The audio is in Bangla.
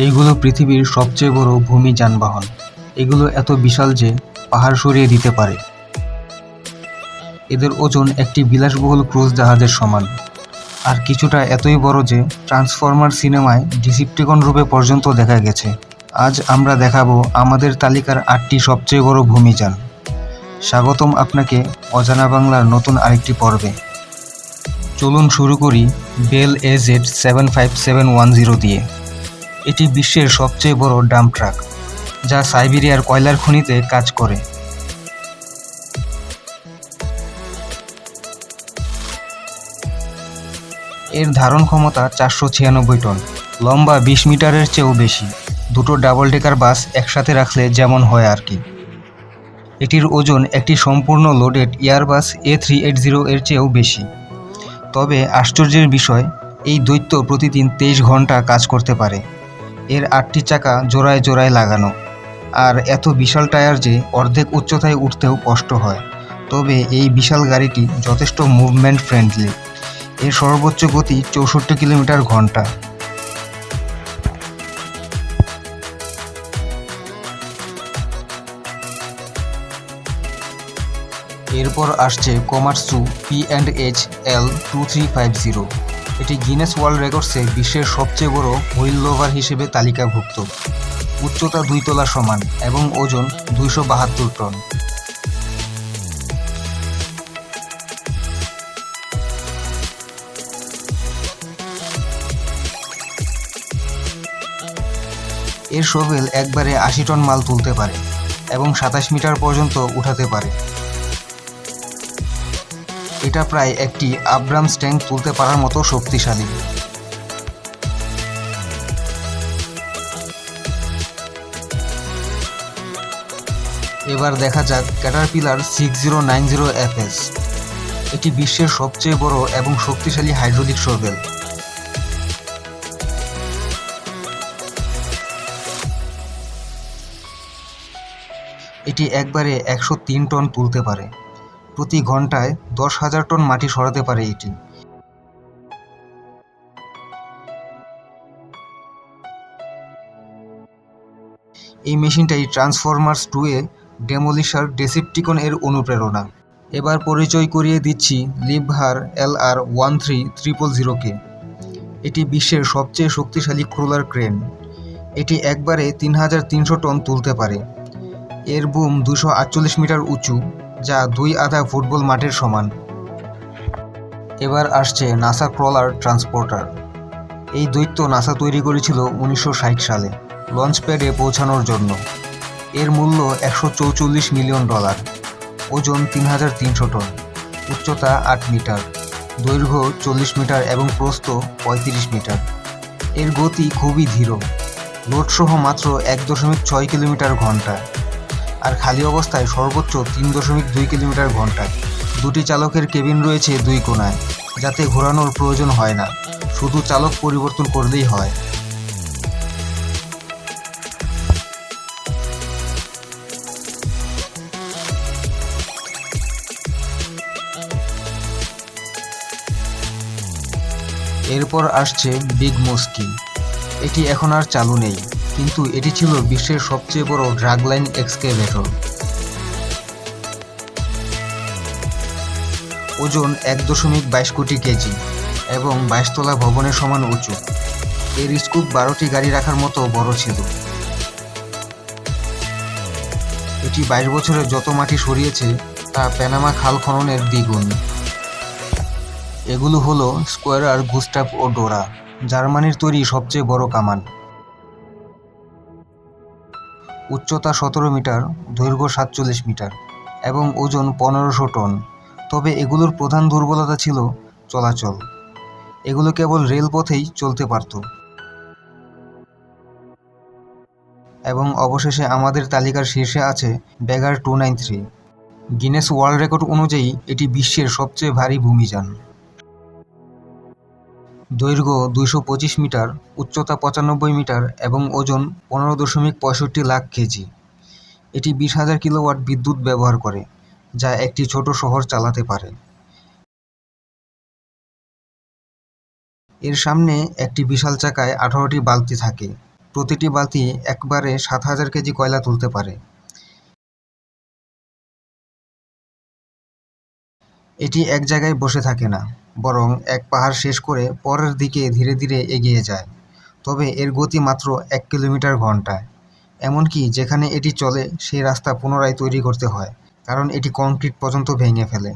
এইগুলো পৃথিবীর সবচেয়ে বড় ভূমি যানবাহন। এগুলো এত বিশাল যে পাহাড় সরিয়ে দিতে পারে। এদের ওজন একটি বিলাসবহুল ক্রুজ জাহাজের সমান। আর কিছুটা এতই বড় যে ট্রান্সফরমার সিনেমায় ডিসেপ্টিকন রূপে পর্যন্ত দেখা গেছে। আজ আমরা দেখাবো আমাদের তালিকার 8টি সবচেয়ে বড় ভূমিযান। স্বাগতম আপনাকে অজানা বাংলার নতুন আরেকটি পর্বে। চলুন শুরু করি বেল AZ-75710 দিয়ে। এটি বিশ্বের সবচেয়ে বড় ডাম্প ট্রাক, যা সাইবেরিয়ার কয়লার খনিতে কাজ করে। এর ধারণ ক্ষমতা 496 টন, লম্বা 20 মিটারের চেয়েও বেশি। দুটো ডাবল ডেকার বাস একসাথে রাখলে যেমন হয় আর কি। এটির ওজন একটি সম্পূর্ণ লোডেড এয়ারবাস A380 এর চেয়েও বেশি। তবে আশ্চর্যের বিষয়, এই দৈত্য প্রতিদিন 23 ঘন্টা কাজ করতে পারে। এর 8টি চাকা জোড়ায় জোড়ায় লাগানো, আর এত বিশাল টায়ার যে অর্ধেক উচ্চতায় উঠতেও কষ্ট হয়। তবে এই বিশাল গাড়িটি যথেষ্ট মুভমেন্ট ফ্রেন্ডলি। এর সর্বোচ্চ গতি 64 কিলোমিটার ঘন্টা। এরপর আসছে কোমাটসু P&H L2350। এটি গিনেস ওয়ার্ল্ড রেকর্ডসে বিশ্বের সবচেয়ে বড় হুইল লোভার হিসেবে তালিকাভুক্ত। উচ্চতা 2 তলা সমান এবং ওজন 272 টন। এর শোভেল একবারে 80 টন মাল তুলতে পারে এবং 27 মিটার পর্যন্ত উঠাতে পারে। এটা প্রায় একটি আব্রামস ট্যাঙ্ক তুলতে পারার মতো শক্তিশালী। এবার দেখা যাক ক্যাটারপিলার 6090 FS। এটি বিশ্বের সবচেয়ে বড় এবং শক্তিশালী হাইড্রোলিক শোভেল। এটি একবারে 103 টন তুলতে পারে। প্রতি ঘন্টায় 10,000 টন মাটি সরাতে পারে এটি। এই মেশিনটাই ট্রান্সফরমার্স 2 এ ডেমোলিশার ডেসেপ্টিকন এর অনুপ্রেরণা। এবার পরিচয় করিয়ে দিচ্ছি লিবহার LR-1300কে। এটি বিশ্বের সবচেয়ে শক্তিশালী ক্রলার ক্রেন। এটি একবারে 3300 টন তুলতে পারে। এর বুম 248 মিটার উঁচু, যা 2.5 ফুটবল মাঠের সমান। এবার আসছে নাসা ক্রলার ট্রান্সপোর্টার। এই দৈত্য নাসা তৈরি করেছিল 1960 সালে লঞ্চ প্যাডে পৌঁছানোর জন্য। এর মূল্য $144 মিলিয়ন। ওজন 3300 টন, উচ্চতা 8 মিটার, দৈর্ঘ্য 40 মিটার এবং প্রস্থ 35 মিটার। এর গতি খুবই ধীর, লোডসহ মাত্র 1.6 কিলোমিটার ঘন্টা, আর খালি অবস্থায় সর্বোচ্চ 3.2 কিলোমিটার ঘন্টায়। দুটি চালকের কেবিন রয়েছে 2 কোণায়, যাতে ঘোরানোর প্রয়োজন হয় না, শুধু চালক পরিবর্তন করলেই হয়। এরপর আসছে বিগ মস্কি। এটি এখন আর চালু নেই, কিন্তু এটি ছিল বিশ্বের সবচেয়ে বড় ড্রাগলাইন এক্সকেভেটর। ওজন 1.22 কোটি কেজি এবং 22 তলা ভবনের সমান উঁচু। এর স্কুপ 12টি গাড়ি রাখার মতো বড় ছিল। এটি 22 বছরে যত মাটি সরিয়েছে তা প্যানামা খাল খননের দ্বিগুণ। এগুলো হলো স্কোয়ারার গুস্টাভ ও ডোরা, জার্মানির তৈরি সবচেয়ে বড় কামান। উচ্চতা 17 মিটার, দৈর্ঘ্য 47 মিটার এবং ওজন 1500 টন। তবে এগুলোর প্রধান দুর্বলতা ছিল চলাচল। এগুলো কেবল রেলপথেই চলতে পারত। এবং অবশেষে আমাদের তালিকার শীর্ষে আছে ব্যাগার 293। গিনেস ওয়ার্ল্ড রেকর্ড অনুযায়ী এটি বিশ্বের সবচেয়ে ভারী ভূমিযান। দৈর্ঘ্য 225 মিটার, উচ্চতা 95 মিটার এবং ওজন 15.65 লাখ কেজি। এটি 20,000 কিলোওয়াট বিদ্যুৎ ব্যবহার করে, যা একটি ছোট শহর চালাতে পারে। এর সামনে একটি বিশাল চাকায় 18টি বালতি থাকে, প্রতিটি বালতি একবারে ৭,০০০ কেজি কয়লা তুলতে পারে। এটি এক জায়গায় বসে থাকে না, বরং এক পাহাড় শেষ করে পরের দিকে ধীরে ধীরে এগিয়ে যায়। তবে এর গতি মাত্র ১ কিলোমিটার ঘন্টায়। এমনকি যেখানে এটি চলে সেই রাস্তা পুনরায় তৈরি করতে হয়, কারণ এটি কংক্রিট পর্যন্ত ভেঙে ফেলে।